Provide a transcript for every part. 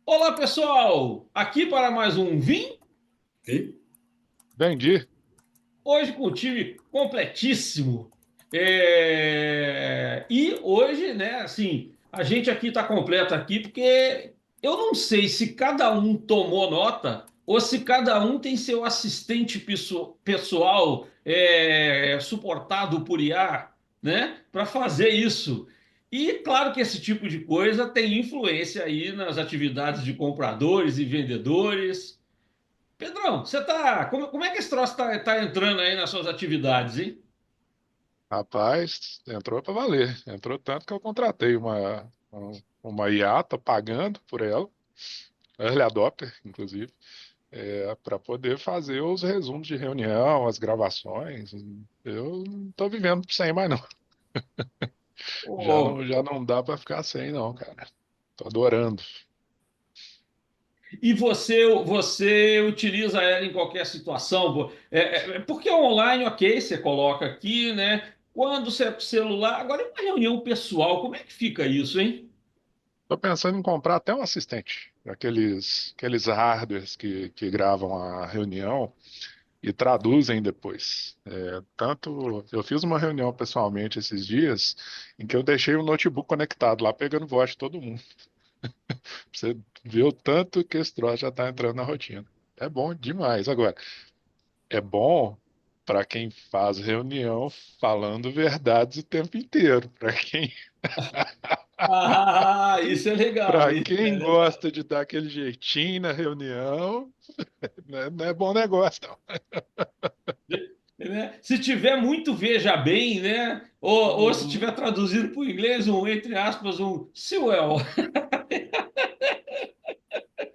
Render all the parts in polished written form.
Olá, pessoal! Aqui para mais um Vim, E Entendi. hoje com o time completíssimo. E hoje, né, assim, a gente aqui está completo aqui porque eu não sei se cada um tomou nota ou se cada um tem seu assistente pessoal suportado por IA, né, para fazer isso. E claro que esse tipo de coisa tem influência aí nas atividades de compradores e vendedores. Pedrão, você tá. Como é que esse troço tá entrando aí nas suas atividades, hein? Rapaz, entrou para valer. Entrou tanto que eu contratei uma IA, tô pagando por ela, early adopter, inclusive, para poder fazer os resumos de reunião, as gravações. Eu não tô vivendo sem mais, não. Ô, Já não dá para ficar sem, não, cara. Tô adorando. e você utiliza ela em qualquer situação? Porque online, ok, você coloca aqui, né? Quando você é pro celular. Agora, em uma reunião pessoal, como é que fica isso, hein? Tô pensando em comprar até um assistente, aqueles hardwares que gravam a reunião e traduzem depois. Tanto eu fiz uma reunião pessoalmente esses dias em que eu deixei o notebook conectado lá pegando voz de todo mundo. Pra você ver o tanto que esse troço já está entrando na rotina. É bom demais. Agora, é bom para quem faz reunião falando verdades o tempo inteiro. Ah, isso é legal. Para Isso é quem legal. gosta de dar aquele jeitinho na reunião, não é bom negócio, não. Né? Se tiver muito veja bem, né? Ou se tiver Uhum. traduzido para o inglês, entre aspas, um se well.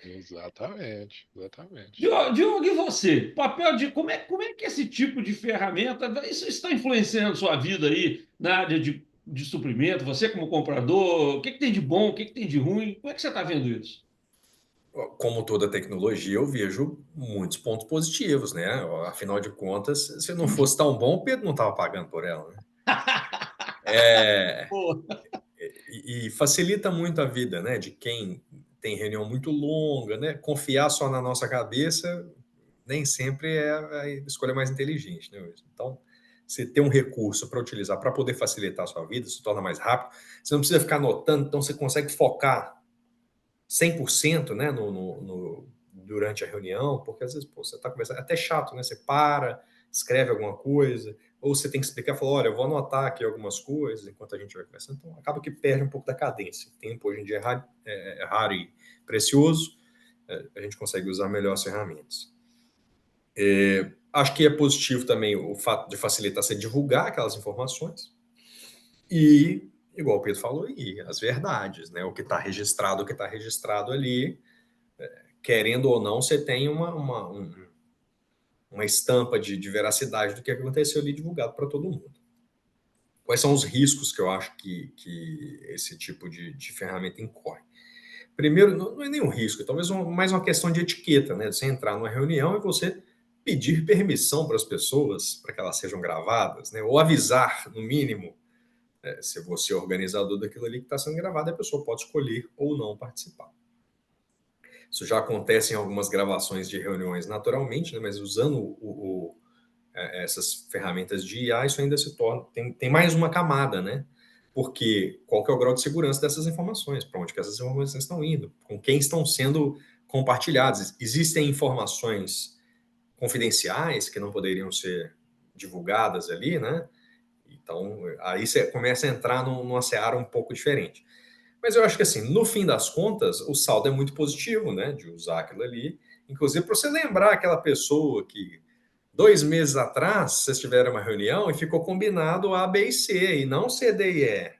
Exatamente, exatamente. Diogo, e você? Papel de como é que esse tipo de ferramenta isso está influenciando sua vida aí na área de suprimento? Você como comprador, o que tem de bom, o que tem de ruim? Como é que você está vendo isso? como toda tecnologia, eu vejo muitos pontos positivos, né? Afinal de contas, se não fosse tão bom, o Pedro não estava pagando por ela, né? É, Pô, e facilita muito a vida, né? De quem tem reunião muito longa, né? Confiar só na nossa cabeça nem sempre é a escolha mais inteligente, né? Então, você ter um recurso para utilizar para poder facilitar a sua vida, se torna mais rápido. Você não precisa ficar anotando, então você consegue focar 100%, né, durante a reunião, porque às vezes pô, você está conversando, é até chato, né? Você para, escreve alguma coisa, ou você tem que explicar, falar, olha, eu vou anotar aqui algumas coisas enquanto a gente vai conversando, então acaba que perde um pouco da cadência. O tempo hoje em dia é raro e precioso, a gente consegue usar melhor as ferramentas. Acho que é positivo também o fato de facilitar você divulgar aquelas informações e, igual o Pedro falou, e as verdades, né? O que está registrado ali, querendo ou não, você tem uma estampa de veracidade do que aconteceu ali divulgado para todo mundo. Quais são os riscos que eu acho que esse tipo de ferramenta incorre? Primeiro, não é nenhum risco, talvez mais uma questão de etiqueta, né? Você entrar numa reunião e você pedir permissão para as pessoas para que elas sejam gravadas, né? Ou avisar, no mínimo, se você é organizador daquilo ali que está sendo gravado, a pessoa pode escolher ou não participar. Isso já acontece em algumas gravações de reuniões naturalmente, né? Mas usando essas ferramentas de IA, isso ainda se torna. Tem mais uma camada, né? Porque qual que é o grau de segurança dessas informações? Para onde que essas informações estão indo? Com quem estão sendo compartilhadas? Existem informações confidenciais que não poderiam ser divulgadas ali, né? Então, aí você começa a entrar numa seara um pouco diferente. Mas eu acho que, assim, no fim das contas, o saldo é muito positivo, né? De usar aquilo ali. Inclusive, para você lembrar aquela pessoa que 2 meses atrás vocês tiveram uma reunião e ficou combinado A, B e C, e não C, D e E.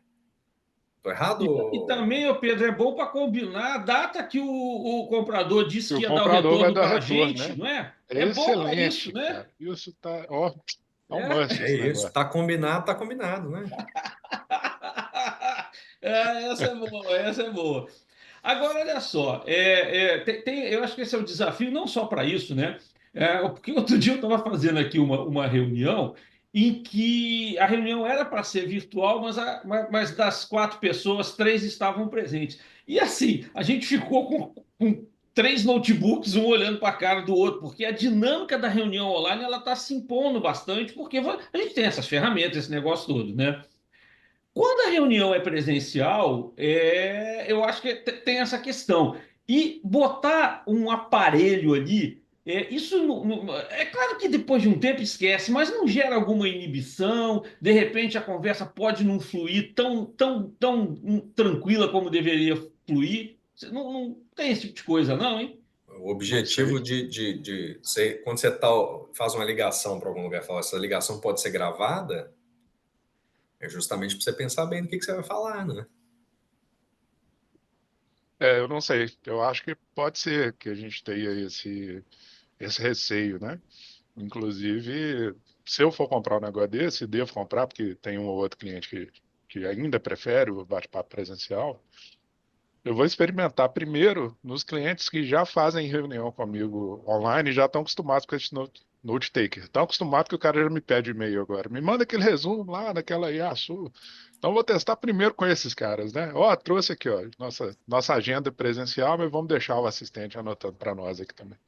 Tô e errado? também, ô Pedro, é bom para combinar a data que o comprador disse E o que ia dar o comprador vai retorno dar para a retorno, gente, né? não é? É É bom para isso, excelente, né? cara. Isso tá, ó, é um É. must É esse isso. negócio. Tá combinado, né? Essa é boa, essa é boa. Agora, olha só, eu acho que esse é o desafio não só para isso, né? Porque outro dia eu estava fazendo aqui uma reunião em que a reunião era para ser virtual, mas das 4 pessoas, 3 estavam presentes. E assim, a gente ficou com 3 notebooks, um olhando para a cara do outro, porque a dinâmica da reunião online ela está se impondo bastante, porque a gente tem essas ferramentas, esse negócio todo, né? Quando a reunião é presencial, eu acho que tem essa questão. E botar um aparelho ali, isso é claro que depois de um tempo esquece, mas não gera alguma inibição. De repente a conversa pode não fluir tão tranquila como deveria fluir. Você não tem esse tipo de coisa, não, hein? O Não sei. objetivo quando você faz uma ligação para algum lugar, fala, essa ligação pode ser gravada, é justamente para você pensar bem no que você vai falar, né? Eu não sei. Eu acho que pode ser que a gente tenha esse receio, né? Inclusive, se eu for comprar um negócio desse, devo comprar, porque tem um ou outro cliente que ainda prefere o bate-papo presencial. Eu vou experimentar primeiro nos clientes que já fazem reunião comigo online e já estão acostumados com esse note taker. Estão acostumados que o cara já me pede e-mail agora. Me manda aquele resumo lá daquela IASU. Então eu vou testar primeiro com esses caras, né? Ó, trouxe aqui, ó, nossa agenda presencial, mas vamos deixar o assistente anotando para nós aqui também.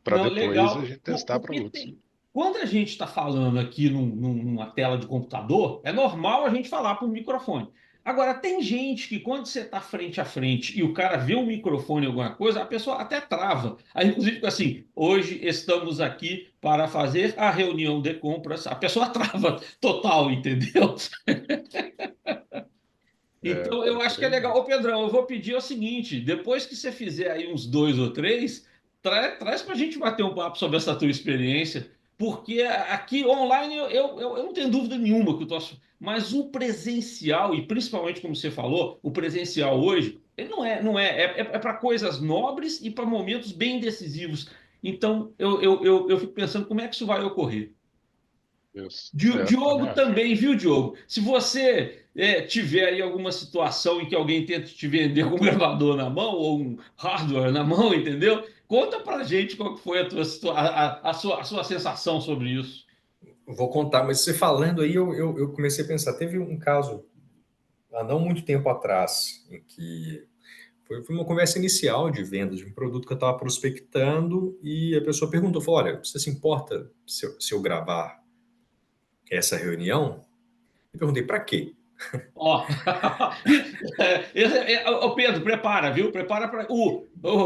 Para Não, depois a legal. gente testar para Porque outros. tem. Quando a gente está falando aqui numa tela de computador, é normal a gente falar por microfone. Agora, tem gente que quando você está frente a frente e o cara vê um microfone, alguma coisa, a pessoa até trava. Aí, inclusive, fica assim: hoje estamos aqui para fazer a reunião de compras. A pessoa trava total, entendeu? Então, eu É acho por que é aí legal. mesmo. Ô, Pedrão, eu vou pedir o seguinte: depois que você fizer aí uns 2 ou 3, traz para a gente bater um papo sobre essa tua experiência, porque aqui online eu não tenho dúvida nenhuma que eu tô. Mas o presencial, e principalmente como você falou, o presencial hoje, ele é para coisas nobres e para momentos bem decisivos. Então, eu fico pensando como é que isso vai ocorrer. Isso. Também Diogo acho. também, viu, Diogo? Se você tiver aí alguma situação em que alguém tente te vender com um gravador na mão ou um hardware na mão, entendeu? Conta pra gente qual que foi a tua, a sua sensação sobre isso. Vou contar, mas você falando aí, eu comecei a pensar. Teve um caso, há não muito tempo atrás, em que foi uma conversa inicial de venda de um produto que eu estava prospectando e a pessoa perguntou, falou, olha, você se importa se eu gravar essa reunião? Eu perguntei, para quê? Ó, ô Pedro, prepara, viu? Prepara para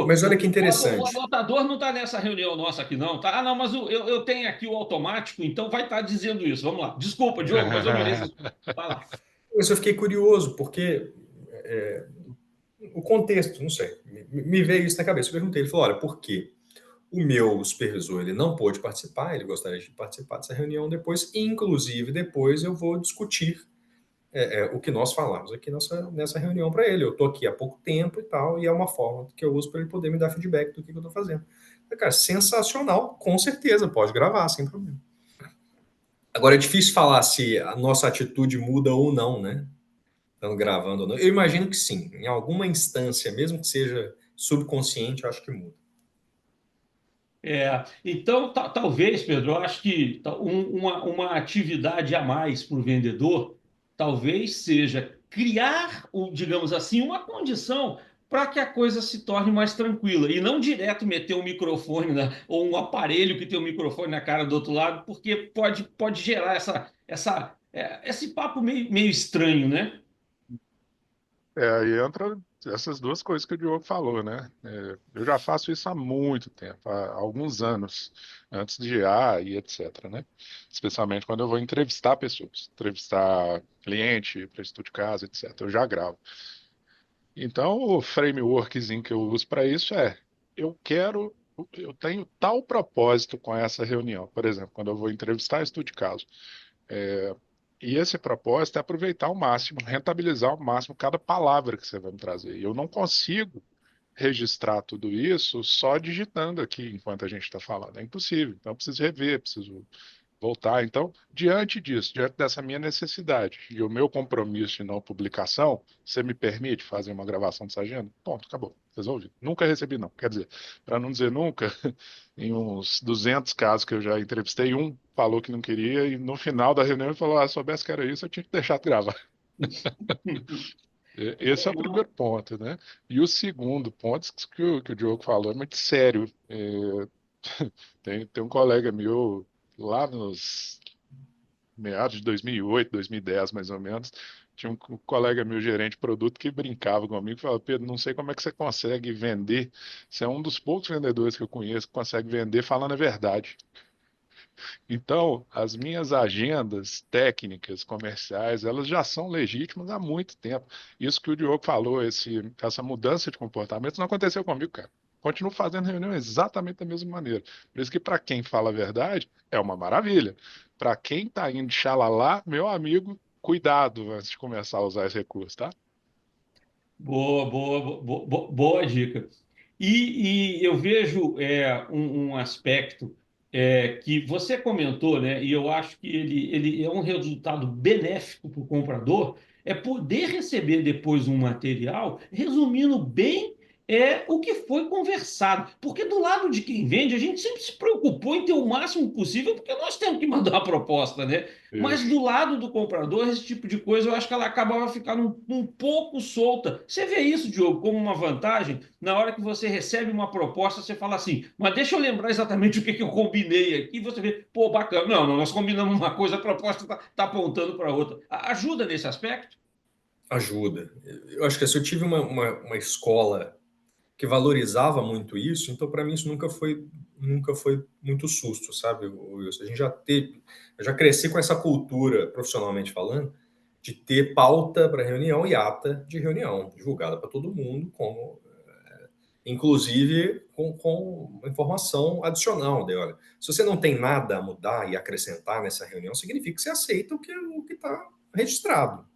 Mas olha que o interessante. anotador não está nessa reunião nossa aqui, não, tá? Ah, não, mas eu tenho aqui o automático, então vai estar dizendo isso. Vamos lá. Desculpa, Diogo, mas eu mereço. Vai lá. Eu fiquei curioso, porque o contexto, não sei, me veio isso na cabeça. Eu perguntei, ele falou, olha, por quê? O meu supervisor ele não pôde participar, ele gostaria de participar dessa reunião depois, e inclusive depois eu vou discutir o que nós falamos aqui nessa reunião para ele. Eu estou aqui há pouco tempo e tal, e é uma forma que eu uso para ele poder me dar feedback do que eu estou fazendo. Cara, sensacional, com certeza, pode gravar, sem problema. Agora é difícil falar se a nossa atitude muda ou não, né? Estando gravando ou não. Eu imagino que sim, em alguma instância, mesmo que seja subconsciente, eu acho que muda. Então, talvez, Pedro, eu acho que uma atividade a mais para o vendedor talvez seja criar, digamos assim, uma condição para que a coisa se torne mais tranquila e não direto meter um microfone ou um aparelho que tem um microfone na cara do outro lado, porque pode gerar esse papo meio estranho, né? Aí entra essas duas coisas que o Diogo falou, né? Eu já faço isso há muito tempo, há alguns anos, antes de IA e etc, né? Especialmente quando eu vou entrevistar pessoas, entrevistar cliente para estudo de casa, etc. Eu já gravo. Então, o frameworkzinho que eu uso para isso eu tenho tal propósito com essa reunião. Por exemplo, quando eu vou entrevistar estudo de caso. E esse propósito é aproveitar ao máximo, rentabilizar ao máximo cada palavra que você vai me trazer. E eu não consigo registrar tudo isso só digitando aqui enquanto a gente está falando. É impossível. Então, eu preciso rever, preciso voltar. Então, diante disso, diante dessa minha necessidade e o meu compromisso de não publicação, você me permite fazer uma gravação dessa agenda? Ponto, acabou, resolvido. Nunca recebi, não. Quer dizer, para não dizer nunca, em uns 200 casos que eu já entrevistei, um falou que não queria e no final da reunião ele falou, se soubesse que era isso, eu tinha que deixar de gravar. Esse é o primeiro ponto, né? E o segundo ponto que o Diogo falou é muito sério. Tem um colega meu lá nos meados de 2008, 2010, mais ou menos, tinha um colega meu, gerente de produto, que brincava comigo e falava, Pedro, não sei como é que você consegue vender. Você é um dos poucos vendedores que eu conheço que consegue vender falando a verdade. Então, as minhas agendas técnicas, comerciais, elas já são legítimas há muito tempo. Isso que o Diogo falou, essa mudança de comportamento, não aconteceu comigo, cara. Continuo fazendo reunião exatamente da mesma maneira. Por isso que, para quem fala a verdade, é uma maravilha. Para quem está indo de xalalá, meu amigo, cuidado antes de começar a usar esse recurso, tá? Boa dica. E eu vejo um aspecto que você comentou, né? E eu acho que ele é um resultado benéfico para o comprador, é poder receber depois um material resumindo bem o que foi conversado. Porque do lado de quem vende, a gente sempre se preocupou em ter o máximo possível, porque nós temos que mandar a proposta, né? Mas Isso. do lado do comprador, esse tipo de coisa eu acho que ela acabava ficando um pouco solta. Você vê isso, Diogo, como uma vantagem? Na hora que você recebe uma proposta, você fala assim, mas deixa eu lembrar exatamente o que eu combinei aqui. E você vê, pô, bacana. Não, não, nós combinamos uma coisa, a proposta está apontando para outra. Ajuda nesse aspecto? Ajuda. Eu acho que assim, eu tive uma escola que valorizava muito isso, então para mim isso nunca foi muito susto, sabe, Wilson? A gente já teve, eu já cresci com essa cultura, profissionalmente falando, de ter pauta para reunião e ata de reunião, divulgada para todo mundo, como inclusive com informação adicional. De, olha, se você não tem nada a mudar e acrescentar nessa reunião, significa que você aceita o que está registrado.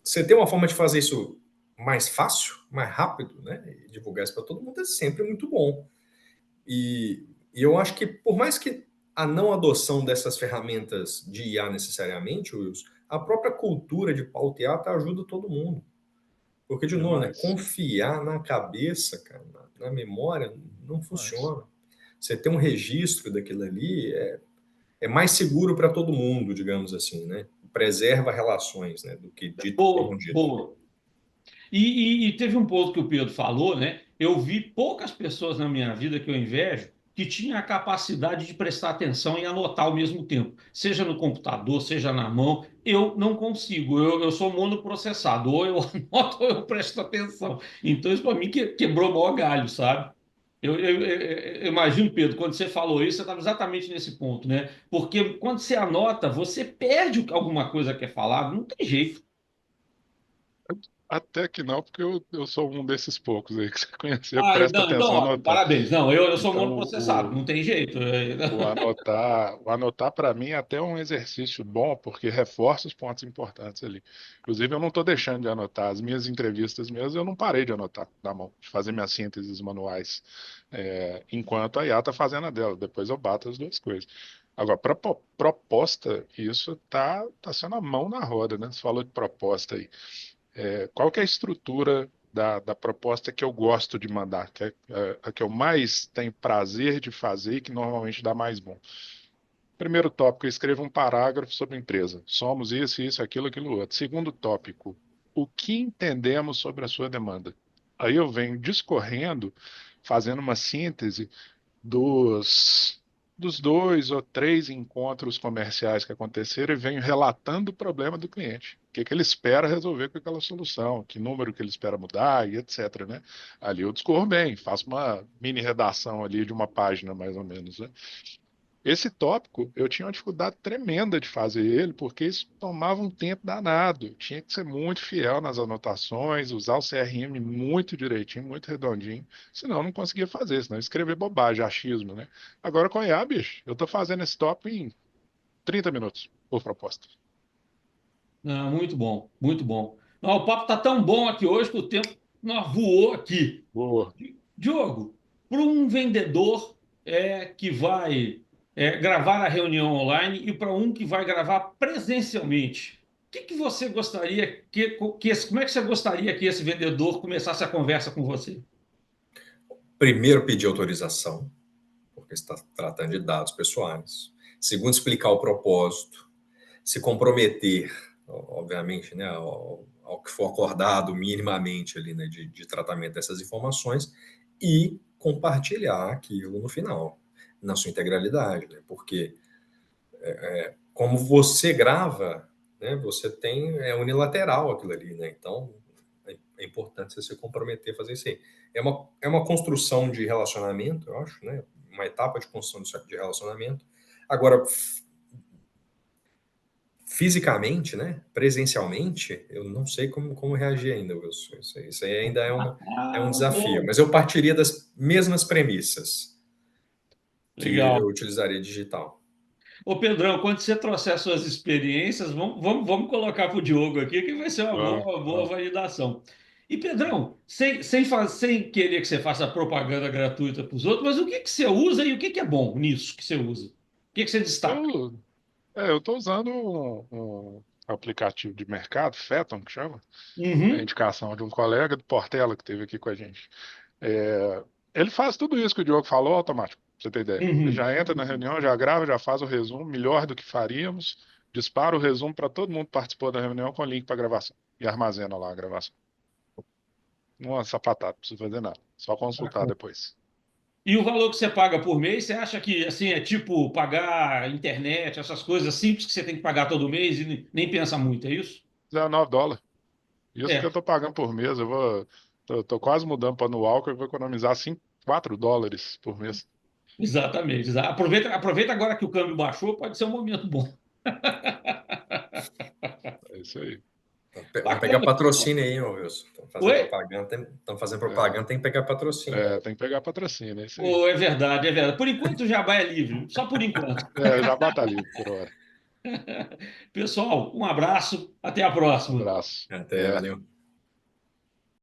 Você tem uma forma de fazer isso mais fácil, mais rápido, né? E divulgar isso para todo mundo é sempre muito bom. E eu acho que, por mais que a não adoção dessas ferramentas de IA necessariamente, Wilson, a própria cultura de pauta e ata ajuda todo mundo. Porque, de novo, né, Demais. confiar na cabeça, cara, na memória, não Demais. funciona. Você ter um registro daquilo ali é mais seguro para todo mundo, digamos assim, né? Preserva relações, né, do que dito por não Boa, dito. boa. E teve um ponto que o Pedro falou, né? Eu vi poucas pessoas na minha vida que eu invejo que tinham a capacidade de prestar atenção e anotar ao mesmo tempo, seja no computador, seja na mão. Eu não consigo, eu sou monoprocessado, ou eu anoto ou eu presto atenção. Então, isso para mim quebrou o maior galho, sabe? Eu imagino, Pedro, quando você falou isso, você estava exatamente nesse ponto, né? Porque quando você anota, você perde alguma coisa que é falado, não tem jeito. Até que não, porque eu sou um desses poucos aí que você conheceu, que Ah, presta então, atenção ótimo, anotando. parabéns. Não, eu sou Então, monoprocessado, não tem jeito. o anotar para mim é até um exercício bom, porque reforça os pontos importantes ali. Inclusive, eu não estou deixando de anotar. As minhas entrevistas mesmo, eu não parei de anotar na mão, de fazer minhas sínteses manuais, enquanto a IA está fazendo a dela. Depois eu bato as duas coisas. Agora, para proposta, isso tá sendo a mão na roda, né? Você falou de proposta aí. Qual que é a estrutura da proposta que eu gosto de mandar, que é a que eu mais tenho prazer de fazer e que normalmente dá mais bom? Primeiro tópico, eu escrevo um parágrafo sobre a empresa. Somos isso, aquilo, aquilo outro. Segundo tópico, o que entendemos sobre a sua demanda? Aí eu venho discorrendo, fazendo uma síntese dos 2 ou 3 encontros comerciais que aconteceram e venho relatando o problema do cliente. O que que ele espera resolver com aquela solução, que número que ele espera mudar e etc, né? Ali eu discorro bem, faço uma mini redação ali de uma página mais ou menos, né? Esse tópico, eu tinha uma dificuldade tremenda de fazer ele, porque isso tomava um tempo danado. Eu tinha que ser muito fiel nas anotações, usar o CRM muito direitinho, muito redondinho, senão eu não conseguia fazer, senão eu ia escrever bobagem, achismo, né? Agora com a IA, bicho, eu tô fazendo esse tópico em 30 minutos por proposta. Não, muito bom, muito bom. Não, o papo tá tão bom aqui hoje que o tempo voou aqui. Boa. Diogo, para um vendedor que vai gravar a reunião online e para um que vai gravar presencialmente. O que que você gostaria como é que você gostaria que esse vendedor começasse a conversa com você? Primeiro, pedir autorização, porque está tratando de dados pessoais. Segundo, explicar o propósito. Se comprometer, obviamente, né, ao que for acordado minimamente ali, né, de tratamento dessas informações e compartilhar aquilo no final, na sua integralidade, né, porque como você grava, né, você tem unilateral aquilo ali, né, então é importante você se comprometer a fazer isso aí. É uma construção de relacionamento, eu acho, né, uma etapa de construção de relacionamento. Agora, fisicamente, né, presencialmente, eu não sei como reagir ainda, Wilson. Isso aí ainda é um Ah, desafio, bom, mas eu partiria das mesmas premissas que eu legal. utilizaria digital. Ô Pedrão, quando você trouxer suas experiências, vamos colocar para o Diogo aqui, que vai ser uma Vamos, boa vamos. validação. E Pedrão, sem querer que você faça propaganda gratuita para os outros, mas o que que você usa e o que que é bom nisso que você usa? O que que você destaca? Eu, eu estou usando um aplicativo de mercado, Phaeton, que chama, a Uhum, indicação de um colega do Portela que esteve aqui com a gente. É, ele faz tudo isso que o Diogo falou automático, pra você ter ideia. Ele uhum. já entra na reunião, já grava, já faz o resumo, melhor do que faríamos, dispara o resumo para todo mundo que participou da reunião com link para gravação e armazena lá a gravação. Uma sapatada, não precisa fazer nada, só consultar Bacana. depois. E o valor que você paga por mês, você acha que assim é tipo pagar internet, essas coisas simples que você tem que pagar todo mês e nem pensa muito, é isso? US$ 19. Isso que eu É, tô pagando por mês, tô quase mudando para anual, que eu vou economizar US$ 4 por mês. exatamente. Aproveita agora que o câmbio baixou, pode ser um momento bom. É isso aí. Vamos pegar Bacana, pessoal. patrocínio aí, ô Wilson. Oi? Estão fazendo É, propaganda, tem que pegar patrocínio. tem que pegar patrocínio, é isso aí. Oh, é verdade, é verdade. Por enquanto o jabá é livre, só por enquanto. Já bata ali por hora. Pessoal, um abraço, até a próxima. Abraço. Até, Até. valeu.